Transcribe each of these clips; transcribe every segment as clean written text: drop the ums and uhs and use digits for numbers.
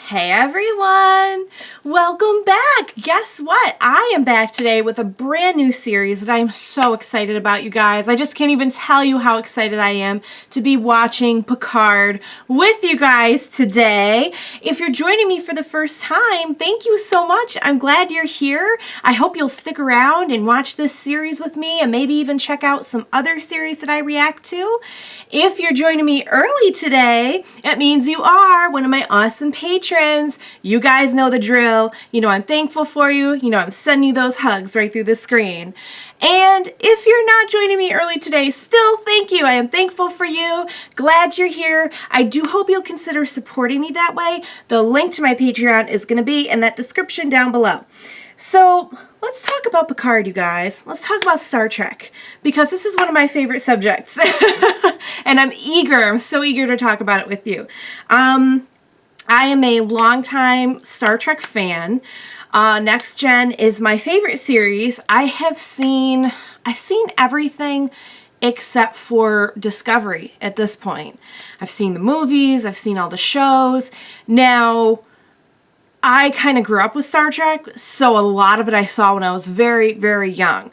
Hey everyone! Welcome back! Guess what? I am back today with a brand new series that I am so excited about, you guys. I just can't even tell you how excited I am to be watching Picard with you guys today. If you're joining me for the first time, thank you so much. I'm glad you're here. I hope you'll stick around and watch this series with me and maybe even check out some other series that I react to. If you're joining me early today, it means you are one of my awesome patrons. You guys know the drill. You know I'm thankful for you. You know I'm sending you those hugs right through the screen. And if you're not joining me early today, still thank you. I am thankful for you. Glad you're here. I do hope you'll consider supporting me that way. The link to my Patreon is going to be in that description down below. So let's talk about Picard, you guys. Let's talk about Star Trek, because this is one of my favorite subjects. And I'm so eager to talk about it with you. I am a longtime Star Trek fan. Next Gen is my favorite series. I've seen everything except for Discovery at this point. I've seen the movies, I've seen all the shows. Now, I kind of grew up with Star Trek, so a lot of it I saw when I was very, very young.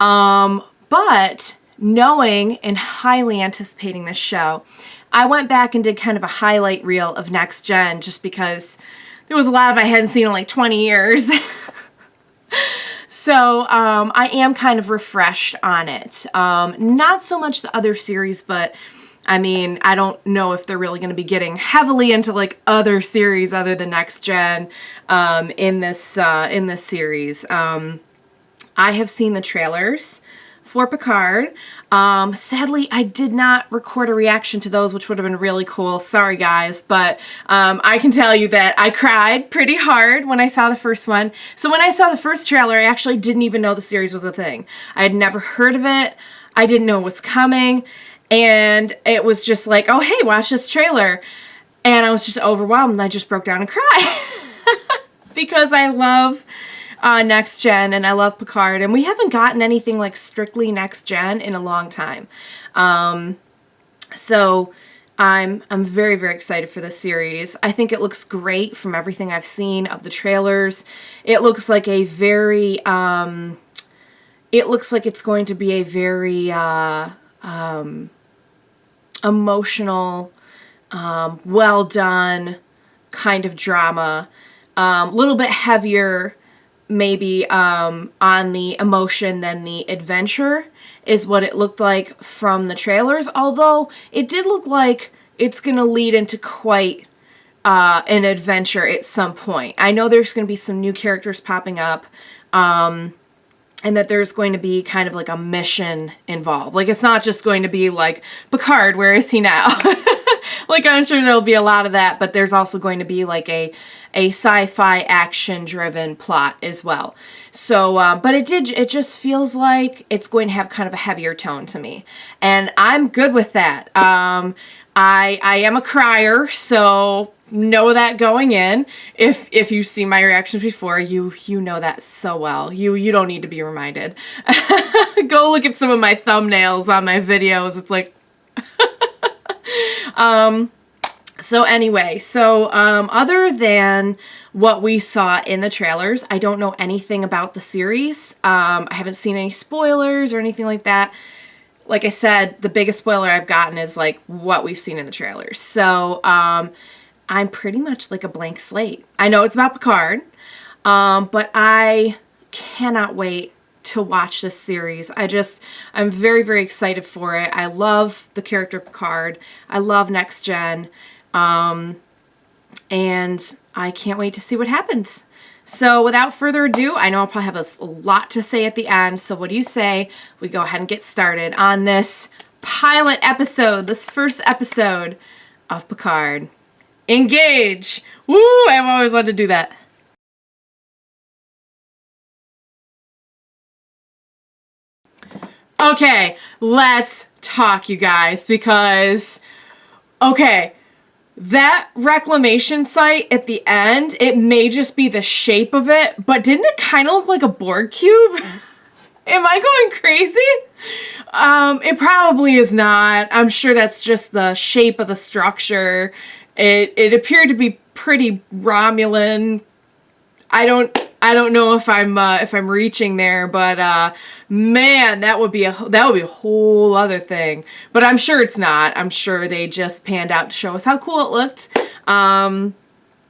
But knowing and highly anticipating this show, I went back and did kind of a highlight reel of Next Gen just because there was a lot of I hadn't seen in like 20 years. So I am kind of refreshed on it. Not so much the other series, but I mean, I don't know if they're really going to be getting heavily into like other series other than Next Gen in this series. I have seen the trailers for Picard. Sadly, I did not record a reaction to those, which would have been really cool. Sorry, guys, but I can tell you that I cried pretty hard when I saw the first one. So when I saw the first trailer, I actually didn't even know the series was a thing. I had never heard of it. I didn't know it was coming. And it was just like, oh, hey, watch this trailer. And I was just overwhelmed, and I just broke down and cried. Because I love Next Gen, and I love Picard, and we haven't gotten anything like strictly Next Gen in a long time. So I'm very, very excited for this series. I think it looks great from everything I've seen of the trailers. It looks like a very, it looks like it's going to be a very emotional, well done kind of drama. Little bit heavier maybe on the emotion than the adventure is what it looked like from the trailers, although it did look like it's going to lead into quite an adventure at some point. I know there's going to be some new characters popping up, and that there's going to be kind of like a mission involved. Like, it's not just going to be like, Picard, where is he now? Like, I'm sure there'll be a lot of that, but there's also going to be like a sci-fi action-driven plot as well. So, but it just feels like it's going to have kind of a heavier tone to me. And I'm good with that. I am a crier, so know that going in. If you've seen my reactions before, you know that so well. You don't need to be reminded. Go look at some of my thumbnails on my videos. It's like so anyway, other than what we saw in the trailers, I don't know anything about the series. I haven't seen any spoilers or anything like that. Like I said, the biggest spoiler I've gotten is like what we've seen in the trailers. So I'm pretty much like a blank slate. I know it's about Picard, but I cannot wait to watch this series. I'm very, very excited for it. I love the character of Picard. I love Next Gen. And I can't wait to see what happens. So without further ado, I know I'll probably have a lot to say at the end. So what do you say we go ahead and get started on this pilot episode, this first episode of Picard. Engage! Woo! I've always wanted to do that. Okay, let's talk, you guys, because, okay, that reclamation site at the end, it may just be the shape of it, but didn't it kind of look like a Borg cube? Am I going crazy? It probably is not. I'm sure that's just the shape of the structure. It appeared to be pretty Romulan. I don't know if I'm reaching there, but man, that would be a whole other thing. But I'm sure it's not. I'm sure they just panned out to show us how cool it looked.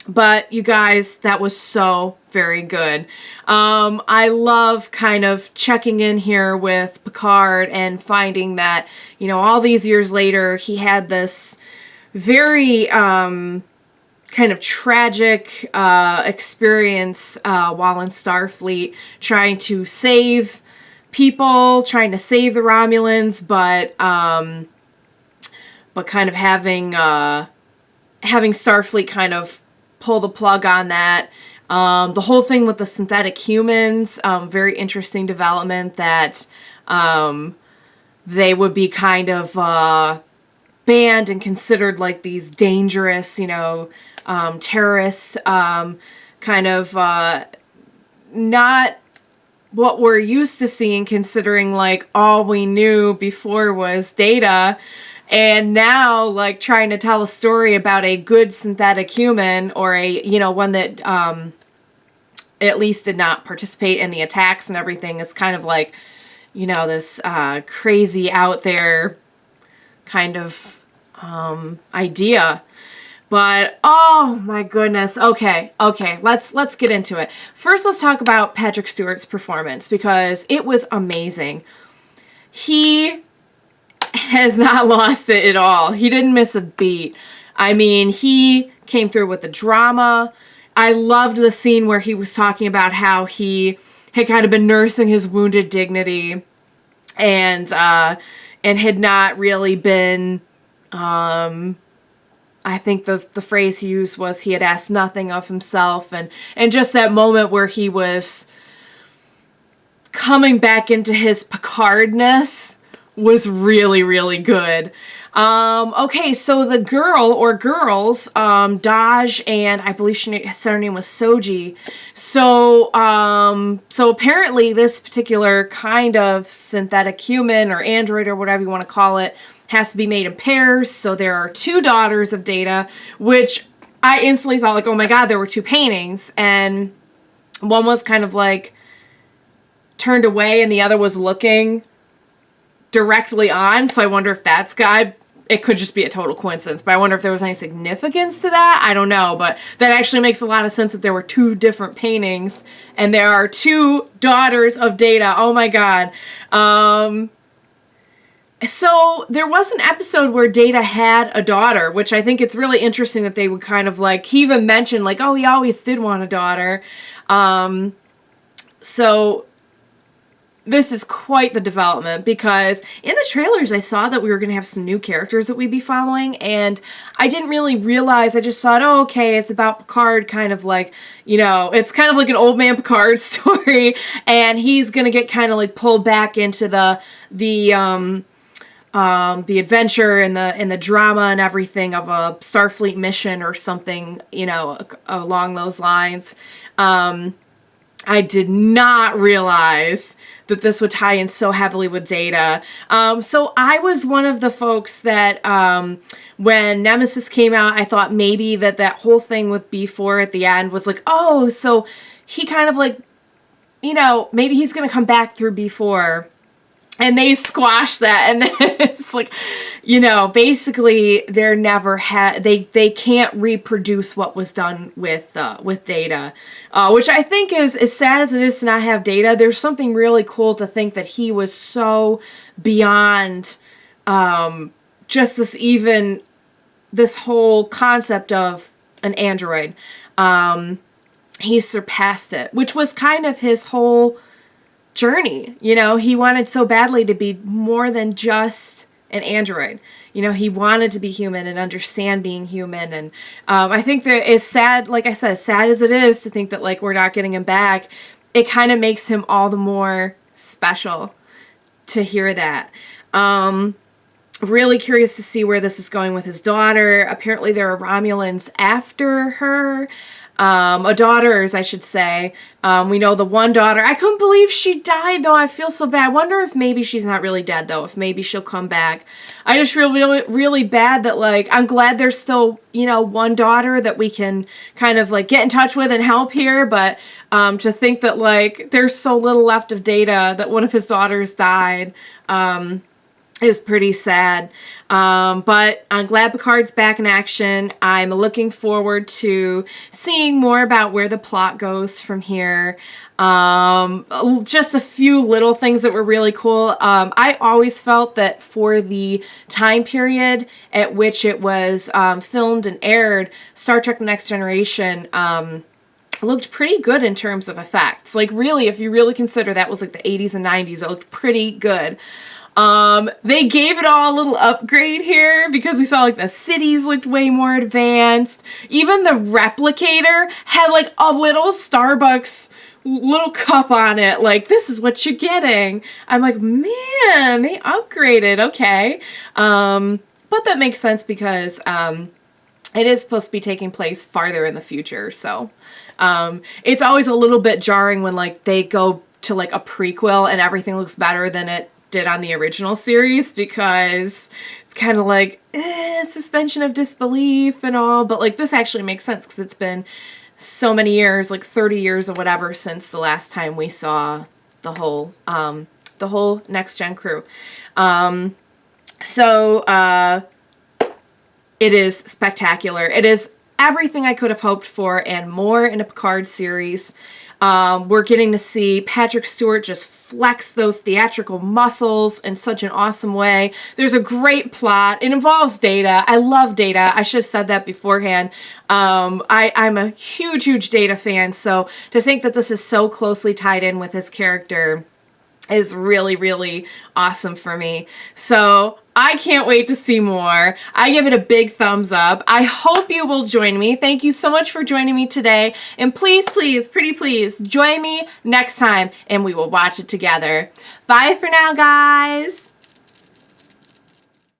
But you guys, that was so very good. I love kind of checking in here with Picard and finding that, you know, all these years later, he had this very kind of tragic experience while in Starfleet, trying to save people, trying to save the Romulans, but kind of having Starfleet kind of pull the plug on that. The whole thing with the synthetic humans, very interesting development that they would be kind of banned and considered like these dangerous, you know, terrorists, kind of not what we're used to seeing, considering like all we knew before was Data. And now, like, trying to tell a story about a good synthetic human, or a, you know, one that at least did not participate in the attacks and everything, is kind of like, you know, this crazy out there kind of idea. But oh my goodness. Okay, let's get into it. First, let's talk about Patrick Stewart's performance, because it was amazing. He has not lost it at all. He didn't miss a beat. I mean, he came through with the drama. I loved the scene where he was talking about how he had kind of been nursing his wounded dignity, and had not really been, I think the phrase he used was, he had asked nothing of himself, and just that moment where he was coming back into his Picardness was really, really good. Okay, so the girl, or girls, Daj, and I believe she said her name was Soji. So apparently this particular kind of synthetic human, or android, or whatever you want to call it, has to be made in pairs. So there are two daughters of Data, which I instantly thought, like, oh my god, there were two paintings, and one was kind of like turned away and the other was looking directly on. So I wonder if that's God. It could just be a total coincidence, but I wonder if there was any significance to that. I don't know, but that actually makes a lot of sense that there were two different paintings and there are two daughters of Data. Oh my god. So there was an episode where Data had a daughter, which I think it's really interesting that they would kind of like, he even mentioned like, oh, he always did want a daughter. So this is quite the development, because in the trailers I saw that we were going to have some new characters that we'd be following, and I didn't really realize. I just thought, oh, okay, it's about Picard, kind of like, you know, it's kind of like an old man Picard story, and he's going to get kind of like pulled back into the adventure and the drama and everything of a Starfleet mission or something, you know, along those lines. I did not realize that this would tie in so heavily with Data. So I was one of the folks that when Nemesis came out, I thought maybe that whole thing with B4 at the end was like, oh, so he kind of like, you know, maybe he's going to come back through B4. And they squashed that, and it's like, you know, basically they're never they can't reproduce what was done with Data, which I think is, as sad as it is to not have Data, there's something really cool to think that he was so beyond just this whole concept of an android. He surpassed it, which was kind of his whole journey. You know, he wanted so badly to be more than just an android. You know, he wanted to be human and understand being human. And I think that it's sad, like I said, as sad as it is to think that like we're not getting him back, it kind of makes him all the more special to hear that. Really curious to see where this is going with his daughter. Apparently there are Romulans after her. Daughters, I should say. We know the one daughter. I couldn't believe she died, though. I feel so bad. I wonder if maybe she's not really dead, though. If maybe she'll come back. I just feel really, really bad that, like, I'm glad there's still, you know, one daughter that we can kind of, like, get in touch with and help here. But to think that, like, there's so little left of Data that one of his daughters died, is pretty sad. But I'm glad Picard's back in action. I'm looking forward to seeing more about where the plot goes from here. Just a few little things that were really cool. I always felt that for the time period at which it was filmed and aired, Star Trek The Next Generation looked pretty good in terms of effects. Like, really, if you really consider that was like the 80s and 90s, it looked pretty good. They gave it all a little upgrade here because we saw like the cities looked way more advanced. Even the replicator had like a little Starbucks little cup on it. Like, this is what you're getting. I'm like, man, they upgraded. Okay. But that makes sense because, it is supposed to be taking place farther in the future. So, it's always a little bit jarring when like they go to like a prequel and everything looks better than it did on the original series, because it's kind of like suspension of disbelief and all, but like this actually makes sense because it's been so many years, like 30 years or whatever, since the last time we saw the whole next gen crew. It is spectacular. It is everything I could have hoped for and more in a Picard series. We're getting to see Patrick Stewart just flex those theatrical muscles in such an awesome way. There's a great plot. It involves Data. I love Data. I should have said that beforehand. I'm a huge, huge Data fan, so to think that this is so closely tied in with his character is really, really awesome for me. So I can't wait to see more. I give it a big thumbs up. I hope you will join me. Thank you so much for joining me today. And please, please, pretty please, join me next time and we will watch it together. Bye for now, guys.